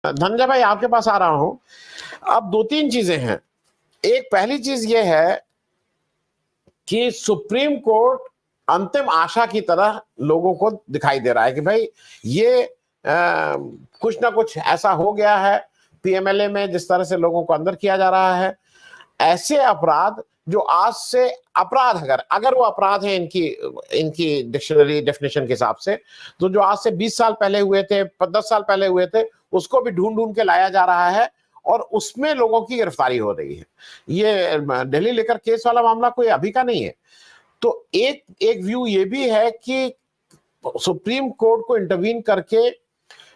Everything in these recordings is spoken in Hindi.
धनंजय भाई आपके पास आ रहा हूं। अब दो तीन चीजें हैं। एक पहली चीज ये है कि सुप्रीम कोर्ट अंतिम आशा की तरह लोगों को दिखाई दे रहा है कि भाई ये कुछ ना कुछ ऐसा हो गया है पीएमएलए में, जिस तरह से लोगों को अंदर किया जा रहा है। ऐसे अपराध जो आज से अपराध अगर अगर वो अपराध है इनकी इनकी डिक्शनरी डेफिनेशन के हिसाब से, तो जो आज से 20 साल पहले हुए थे, 10 साल पहले हुए थे, उसको भी ढूंढ ढूंढ के लाया जा रहा है और उसमें लोगों की गिरफ्तारी हो रही है। ये दिल्ली लेकर केस वाला मामला कोई अभी का नहीं है। तो एक एक व्यू ये भी है कि सुप्रीम कोर्ट को इंटरवीन करके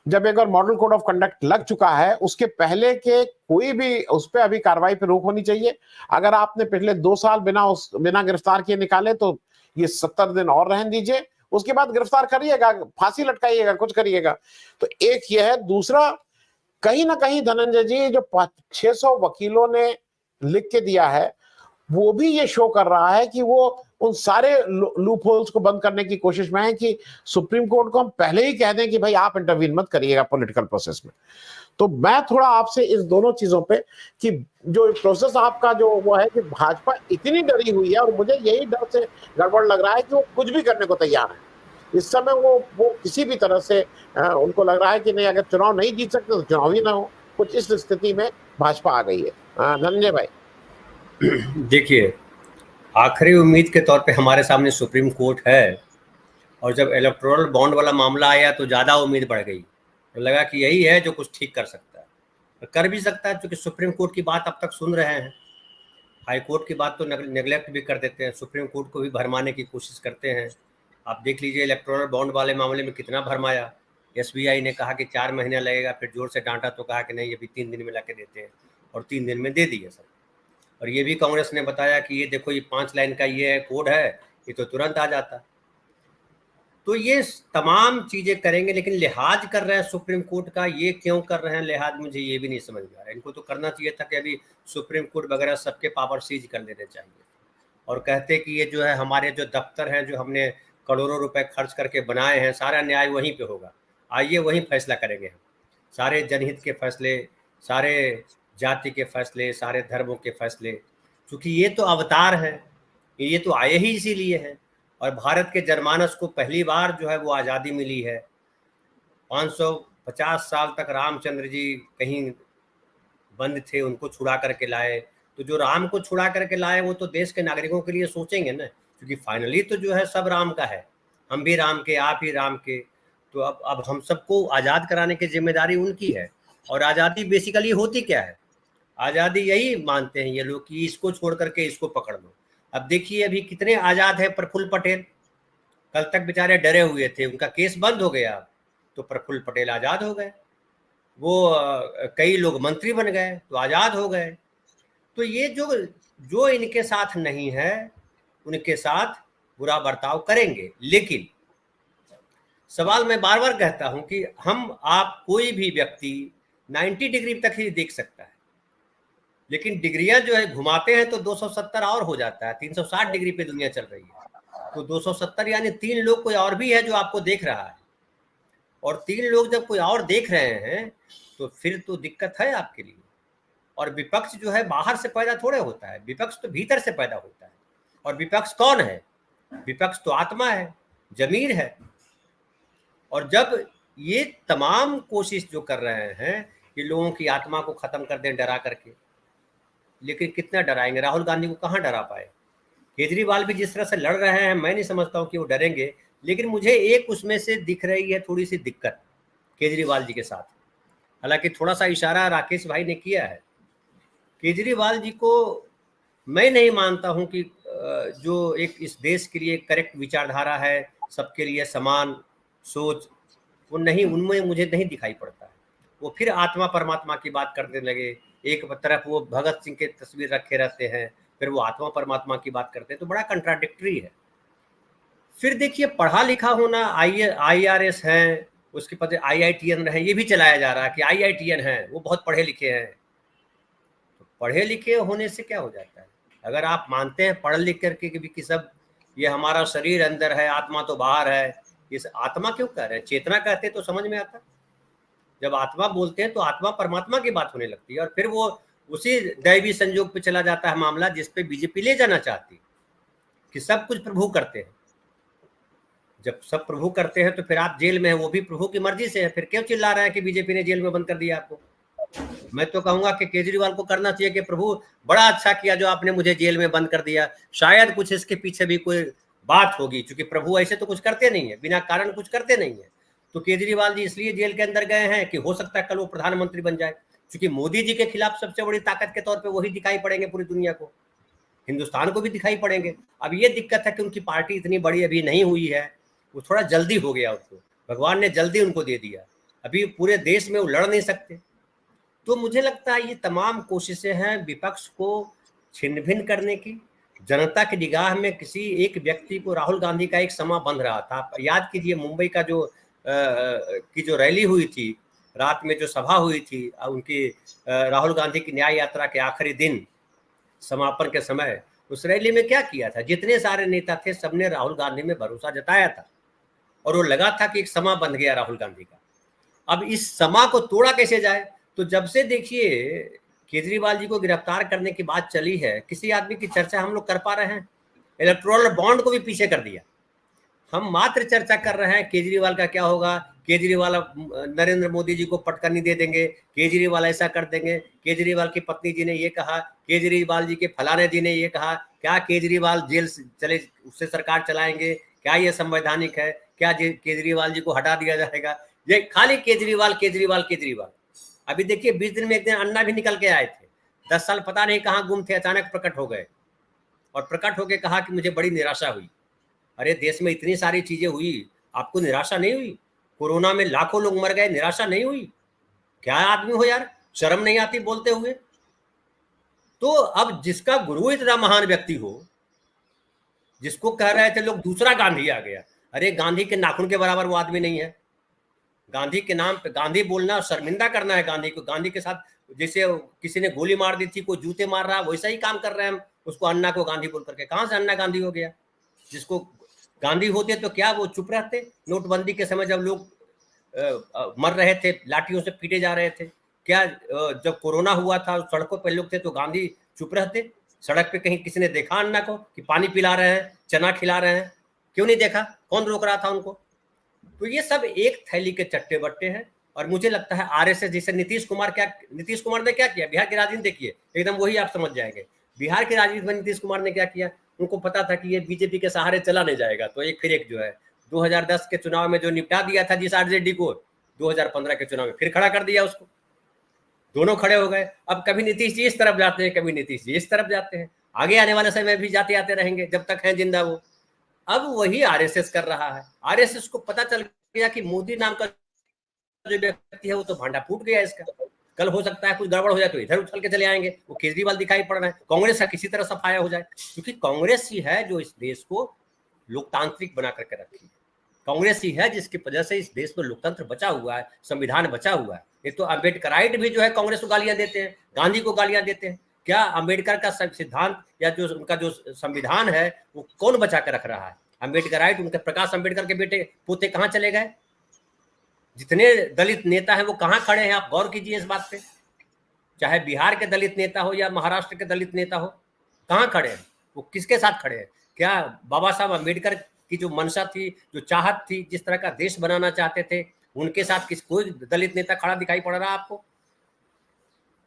जब एक बार मॉडल कोड ऑफ कंडक्ट लग चुका है, उसके पहले के कोई भी उस पर अभी कार्रवाई पे रोक होनी चाहिए। अगर आपने पिछले 2 साल बिना गिरफ्तार किए निकाले तो ये 70 दिन और रहने दीजिए, उसके बाद गिरफ्तार करिएगा, फांसी लटकाइएगा, कुछ करिएगा। तो एक ये है। दूसरा, कहीं ना कहीं धनंजय जी, जो 600 वकीलों ने लिख के दिया है, वो भी ये शो कर रहा है कि वो उन सारे लूप होल्स को बंद करने की कोशिश में है कि सुप्रीम कोर्ट को हम पहले ही कह दें कि भाई आप इंटरवीन मत करिएगा पॉलिटिकल प्रोसेस में। तो मैं थोड़ा आपसे इस दोनों चीजों पे कि जो प्रोसेस आपका जो वो है कि भाजपा इतनी डरी हुई है, और मुझे यही डर से गड़बड़ लग रहा है कि वो कुछ भी करने को तैयार है इस समय। वो किसी भी तरह से उनको लग रहा है कि नहीं, अगर चुनाव नहीं जीत सकते तो चुनाव ही ना हो। कुछ इस स्थिति में भाजपा आ गई है। धनंजय भाई देखिए, आखिरी उम्मीद के तौर पे हमारे सामने सुप्रीम कोर्ट है, और जब इलेक्टोरल बॉन्ड वाला मामला आया तो ज़्यादा उम्मीद बढ़ गई। तो लगा कि यही है जो कुछ ठीक कर सकता है, और कर भी सकता है, क्योंकि सुप्रीम कोर्ट की बात अब तक सुन रहे हैं। हाई कोर्ट की बात तो नेगलेक्ट भी कर देते हैं, सुप्रीम कोर्ट को भी भरमाने की कोशिश करते हैं। आप देख लीजिए इलेक्टोरल बॉन्ड वाले मामले में कितना भरमाया। एसबीआई ने कहा कि 4 महीने लगेगा, फिर जोर से डांटा तो कहा कि नहीं, अभी 3 दिन में ला के देते हैं, और 3 दिन में दे दिए सब। और ये भी कांग्रेस ने बताया कि ये देखो, ये 5 लाइन का ये कोड है, ये तो तुरंत आ जाता। तो ये तमाम चीज़ें करेंगे, लेकिन लिहाज कर रहे हैं सुप्रीम कोर्ट का। ये क्यों कर रहे हैं लिहाज, मुझे ये भी नहीं समझ में आ रहा है। इनको तो करना चाहिए था कि अभी सुप्रीम कोर्ट वगैरह सबके पावर सीज कर देने चाहिए, और कहते कि ये जो है हमारे जो दफ्तर हैं, जो हमने करोड़ों रुपए खर्च करके बनाए हैं, सारा न्याय वहीं पे होगा, आइए वहीं फैसला करेंगे हम। सारे जनहित के फैसले, सारे जाति के फैसले, सारे धर्मों के फैसले, क्योंकि ये तो अवतार हैं, ये तो आए ही इसीलिए हैं। और भारत के जनमानस को पहली बार जो है वो आज़ादी मिली है। 550 साल तक रामचंद्र जी कहीं बंद थे, उनको छुड़ा करके लाए। तो जो राम को छुड़ा करके लाए वो तो देश के नागरिकों के लिए सोचेंगे ना, क्योंकि फाइनली तो जो है सब राम का है, हम भी राम के, आप ही राम के। तो अब हम सबको आज़ाद कराने की जिम्मेदारी उनकी है। और आज़ादी बेसिकली होती क्या है? आज़ादी यही मानते हैं ये लोग कि इसको छोड़ करके इसको पकड़ लो। अब देखिए अभी कितने आज़ाद है प्रफुल्ल पटेल। कल तक बेचारे डरे हुए थे, उनका केस बंद हो गया, तो प्रफुल्ल पटेल आज़ाद हो गए। वो कई लोग मंत्री बन गए तो आज़ाद हो गए। तो ये जो जो इनके साथ नहीं है, उनके साथ बुरा बर्ताव करेंगे। लेकिन सवाल मैं बार बार कहता हूं कि हम आप कोई भी व्यक्ति 90 डिग्री तक ही देख सकता है, लेकिन डिग्रियां जो है घुमाते हैं तो 270 और हो जाता है। 360 डिग्री पे दुनिया चल रही है, तो 270 यानी 3 लोग कोई और भी है जो आपको देख रहा है। और 3 लोग जब कोई और देख रहे हैं तो फिर तो दिक्कत है आपके लिए। और विपक्ष जो है बाहर से पैदा थोड़े होता है, विपक्ष तो भीतर से पैदा होता है। और विपक्ष कौन है? विपक्ष तो आत्मा है, जमीर है। और जब ये तमाम कोशिश जो कर रहे हैं कि लोगों की आत्मा को खत्म कर दें डरा करके, लेकिन कितना डराएंगे? राहुल गांधी को कहाँ डरा पाए? केजरीवाल भी जिस तरह से लड़ रहे हैं, मैं नहीं समझता हूँ कि वो डरेंगे। लेकिन मुझे एक उसमें से दिख रही है थोड़ी सी दिक्कत केजरीवाल जी के साथ। हालांकि थोड़ा सा इशारा राकेश भाई ने किया है। केजरीवाल जी को मैं नहीं मानता हूं कि जो एक इस देश के लिए करेक्ट विचारधारा है, सबके लिए समान सोच, वो नहीं, उनमें मुझे नहीं दिखाई पड़ता है। वो फिर आत्मा परमात्मा की बात करने लगे। एक तरफ वो भगत सिंह के तस्वीर रखे रहते हैं, फिर वो आत्मा परमात्मा की बात करते हैं, तो बड़ा कंट्राडिक्टरी है। फिर देखिए, पढ़ा लिखा होना, IRS हैं, उसके पद IITN है, ये भी चलाया जा रहा है कि IITN है, वो बहुत पढ़े लिखे हैं। तो पढ़े लिखे होने से क्या हो जाता है? अगर आप मानते हैं पढ़ लिख करके कि सब ये हमारा शरीर अंदर है, आत्मा तो बाहर है, इस आत्मा क्यों कह रहे हैं? चेतना कहते तो समझ में आता। जब आत्मा बोलते हैं तो आत्मा परमात्मा की बात होने लगती है, और फिर वो उसी दैवी संयोग पे चला जाता है मामला जिस पे बीजेपी ले जाना चाहती है कि सब कुछ प्रभु करते हैं। जब सब प्रभु करते हैं तो फिर आप जेल में हैं, वो भी प्रभु की मर्जी से है, फिर क्यों चिल्ला रहे हैं कि बीजेपी ने जेल में बंद कर दिया आपको? मैं तो कहूंगा कि केजरीवाल को करना चाहिए कि प्रभु बड़ा अच्छा किया जो आपने मुझे जेल में बंद कर दिया, शायद कुछ इसके पीछे भी कोई बात होगी, क्योंकि प्रभु ऐसे तो कुछ करते नहीं है, बिना कारण कुछ करते नहीं है। तो केजरीवाल जी इसलिए जेल के अंदर गए हैं कि हो सकता है कल वो प्रधानमंत्री बन जाए, क्योंकि मोदी जी के खिलाफ सबसे बड़ी ताकत के तौर पर वही दिखाई पड़ेंगे पूरी दुनिया को, हिंदुस्तान को भी दिखाई पड़ेंगे। अब ये दिक्कत है कि उनकी पार्टी इतनी बड़ी अभी नहीं हुई है, वो थोड़ा जल्दी हो गया, उसको भगवान ने जल्दी उनको दे दिया, अभी पूरे देश में वो लड़ नहीं सकते। तो मुझे लगता है ये तमाम कोशिशें हैं विपक्ष को छिन्न भिन्न करने की। जनता की निगाह में किसी एक व्यक्ति को, राहुल गांधी का एक समा बंध रहा था, आप याद कीजिए मुंबई का जो रैली हुई थी, रात में जो सभा हुई थी उनकी, राहुल गांधी की न्याय यात्रा के आखिरी दिन समापन के समय, उस रैली में क्या किया था? जितने सारे नेता थे सबने राहुल गांधी में भरोसा जताया था, और वो लगा था कि एक समा बंध गया राहुल गांधी का। अब इस समा को तोड़ा कैसे जाए? तो जब से देखिए केजरीवाल जी को गिरफ्तार करने की बात चली है, किसी आदमी की चर्चा हम लोग कर पा रहे हैं? इलेक्टोरल बॉन्ड को भी पीछे कर दिया। हम मात्र चर्चा कर रहे हैं केजरीवाल का क्या होगा, केजरीवाल नरेंद्र मोदी जी को पटकनी दे देंगे, केजरीवाल ऐसा कर देंगे, केजरीवाल की पत्नी जी ने ये कहा, केजरीवाल जी के फलाने जी ने ये कहा, क्या केजरीवाल जेल चले उससे सरकार चलाएंगे, क्या ये संवैधानिक है, क्या केजरीवाल जी को हटा दिया जाएगा? ये खाली केजरीवाल केजरीवाल केजरीवाल। अभी देखिए 20 दिन में एक दिन अन्ना भी निकल के आए थे, 10 साल पता नहीं कहाँ गुम थे, अचानक प्रकट हो गए और प्रकट होकर कहा कि मुझे बड़ी निराशा हुई। अरे देश में इतनी सारी चीजें हुई, आपको निराशा नहीं हुई? कोरोना में लाखों लोग मर गए, निराशा नहीं हुई? क्या आदमी हो यार, शर्म नहीं आती बोलते हुए? तो अब जिसका गुरु इतना महान व्यक्ति हो, जिसको कह रहे थे लोग दूसरा गांधी आ गया, अरे गांधी के नाखून के बराबर वो आदमी नहीं है। गांधी के नाम पे गांधी बोलना शर्मिंदा करना है गांधी को। गांधी के साथ जैसे किसी ने गोली मार दी थी, कोई जूते मार रहा है, वैसा ही काम कर रहे हैं हम, उसको अन्ना को गांधी बोल करके। कहां से अन्ना गांधी हो गया? जिसको गांधी होते तो क्या वो चुप रहते? नोटबंदी के समय जब लोग मर रहे थे, लाठियों से पीटे जा रहे थे, क्या जब कोरोना हुआ था सड़कों पर लोग थे तो गांधी चुप रहते? सड़क पे कहीं किसी ने देखा अन्ना को कि पानी पिला रहे हैं, चना खिला रहे हैं? क्यों नहीं देखा? कौन रोक रहा था उनको? तो ये सब एक थैली के चट्टे बट्टे हैं। और मुझे लगता है आरएसएस, जैसे नीतीश कुमार ने क्या किया? बिहार की राजनीति देखिए, एकदम वही आप समझ जाएंगे। बिहार की राजनीति में नीतीश कुमार ने क्या किया? उनको पता था कि ये बीजेपी के सहारे चला नहीं जाएगा, तो एक फिर एक जो है 2010 के चुनाव में जो निपटा दिया था जिस आरजेडी को, 2015 के चुनाव में फिर खड़ा कर दिया उसको। दोनों खड़े हो गए। अब कभी नीतीश जी इस तरफ जाते हैं, कभी नीतीश जी इस तरफ जाते हैं। आगे आने वाले समय में भी जाते आते रहेंगे जब तक है जिंदा वो। अब वही आरएसएस कर रहा है। आरएसएस को पता चल गया कि मोदी नाम का जो व्यक्ति है वो तो भांडा फूट गया इसका, कल हो सकता है कुछ गड़बड़ हो जाए तो इधर उछल के चले आएंगे। वो केजरीवाल दिखाई पड़ रहा है, कांग्रेस का किसी तरह सफाया हो जाए, क्योंकि कांग्रेस ही है जो इस देश को लोकतांत्रिक बना करके रखी है। कांग्रेस ही है जिसकी वजह से इस देश में लोकतंत्र बचा हुआ है, संविधान बचा हुआ है। एक तो अम्बेडकराइट भी जो है कांग्रेस को गालियां देते हैं, गांधी को गालियां देते हैं। क्या अम्बेडकर का सिद्धांत या जो उनका जो संविधान है वो कौन बचा कर रख रहा है? अम्बेडकराइट, उनके प्रकाश अम्बेडकर के बेटे पोते कहाँ चले गए? जितने दलित नेता हैं वो कहाँ खड़े हैं? आप गौर कीजिए इस बात पे। चाहे बिहार के दलित नेता हो या महाराष्ट्र के दलित नेता हो, कहाँ खड़े हैं? वो किसके साथ खड़े हैं? क्या बाबा साहब अम्बेडकर की जो मंशा थी, जो चाहत थी, जिस तरह का देश बनाना चाहते थे, उनके साथ कोई दलित नेता खड़ा दिखाई पड़ रहा है आपको?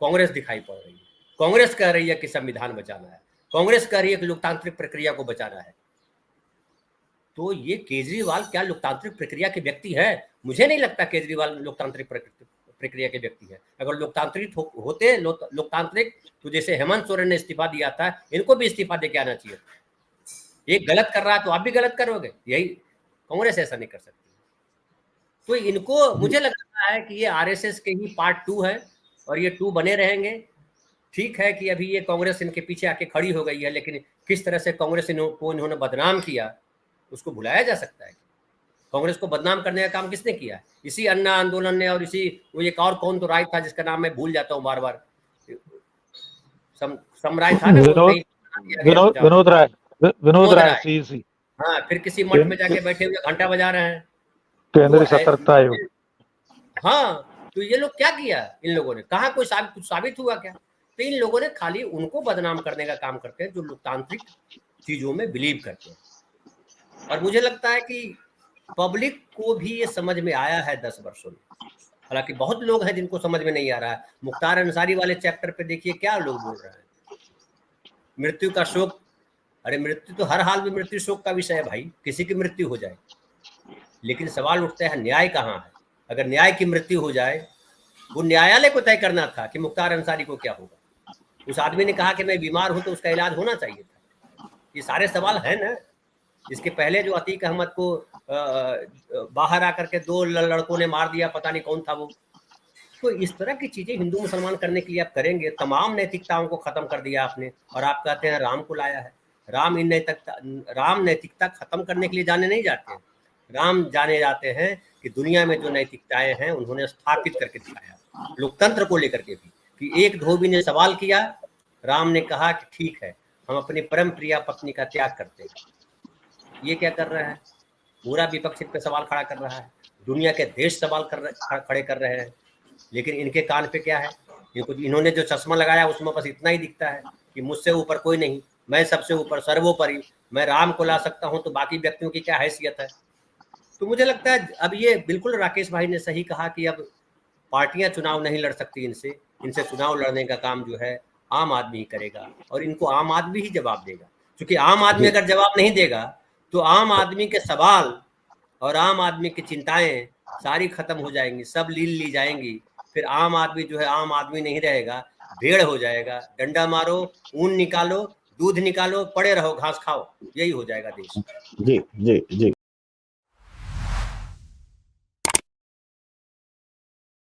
कांग्रेस दिखाई पड़ रही है। कांग्रेस कह रही है कि संविधान बचाना है, कांग्रेस कह रही है कि लोकतांत्रिक प्रक्रिया को बचाना है। तो ये केजरीवाल क्या लोकतांत्रिक प्रक्रिया के व्यक्ति है? मुझे नहीं लगता केजरीवाल लोकतांत्रिक प्रक्रिया के व्यक्ति है। अगर लोकतांत्रिक होते लोकतांत्रिक, तो जैसे हेमंत सोरेन ने इस्तीफा दिया था, इनको भी इस्तीफा देके आना चाहिए। एक गलत कर रहा है तो आप भी गलत करोगे, यही कांग्रेस ऐसा नहीं कर सकती। तो इनको मुझे लगता है कि ये आरएसएस के ही पार्ट 2 है और ये 2 बने रहेंगे। ठीक है कि अभी ये कांग्रेस इनके पीछे आके खड़ी हो गई है, लेकिन किस तरह से कांग्रेस को इन्होंने बदनाम किया उसको भुलाया जा सकता है? कांग्रेस को बदनाम करने का काम किसने किया? इसी अन्ना आंदोलन ने, और इसी वो एक और कौन तो राय था जिसका नाम मैं भूल जाता हूँ बार बार, समराय था ना, विनोद राय सीसी। हाँ, फिर किसी मठ में जाके बैठे हुए घंटा बजा रहे हैं। केंद्रीय सतर्कता आयोग। हाँ, तो ये लोग क्या किया इन लोगों ने, कहाँ कोई कुछ साबित हुआ क्या? तो इन लोगों ने खाली उनको बदनाम करने का काम करते हैं जो लोकतांत्रिक चीजों में बिलीव करते हैं। और मुझे लगता है कि पब्लिक को भी ये समझ में आया है 10 वर्षों में, हालांकि बहुत लोग हैं जिनको समझ में नहीं आ रहा है। मुख्तार अंसारी वाले चैप्टर पे देखिए क्या लोग बोल रहे हैं, मृत्यु का शोक। अरे मृत्यु तो हर हाल में मृत्यु शोक का विषय है भाई, किसी की मृत्यु हो जाए, लेकिन सवाल उठता है न्याय कहाँ है? अगर न्याय की मृत्यु हो जाए, वो न्यायालय को तय करना था कि मुख्तार अंसारी को क्या होगा। उस आदमी ने कहा कि मैं बीमार हूं तो उसका इलाज होना चाहिए था। ये सारे सवाल है ना। इसके पहले जो अतीक अहमद को बाहर आकर के 2 लड़कों ने मार दिया, पता नहीं कौन था वो। तो इस तरह की चीजें हिंदू मुसलमान करने के लिए आप करेंगे, तमाम नैतिकताओं को खत्म कर दिया आपने, और आप कहते हैं राम को लाया है। राम नैतिकता खत्म करने के लिए जाने नहीं जाते हैं, राम जाने जाते हैं कि दुनिया में जो नैतिकताएं हैं उन्होंने स्थापित करके दिखाया, लोकतंत्र को लेकर के भी। कि एक धोबी ने सवाल किया, राम ने कहा कि ठीक है, हम अपनी परम प्रिया पत्नी का त्याग करते हैं। ये क्या कर रहा है? पूरा विपक्ष पे सवाल खड़ा कर रहा है, दुनिया के देश सवाल खड़े कर रहे हैं, लेकिन इनके कान पे क्या है? इन्होंने जो चश्मा लगाया उसमें बस इतना ही दिखता है कि मुझसे ऊपर कोई नहीं, मैं सबसे ऊपर, सर्वोपरि, मैं राम को ला सकता हूं, तो बाकी व्यक्तियों की क्या हैसियत है? तो मुझे लगता है अब ये बिल्कुल राकेश भाई ने सही कहा कि अब पार्टियां चुनाव नहीं लड़ सकती इनसे चुनाव लड़ने का काम जो है आम आदमी ही करेगा, और इनको आम आदमी ही जवाब देगा। क्योंकि आम आदमी अगर जवाब नहीं देगा तो आम आदमी के सवाल और आम आदमी की चिंताएं सारी खत्म हो जाएंगी, सब ली जाएंगी। फिर आम आदमी जो है आम आदमी नहीं रहेगा, भेड़ हो जाएगा। डंडा मारो, ऊन निकालो, दूध निकालो, पड़े रहो, घास खाओ, यही हो जाएगा देश। जी जी जी।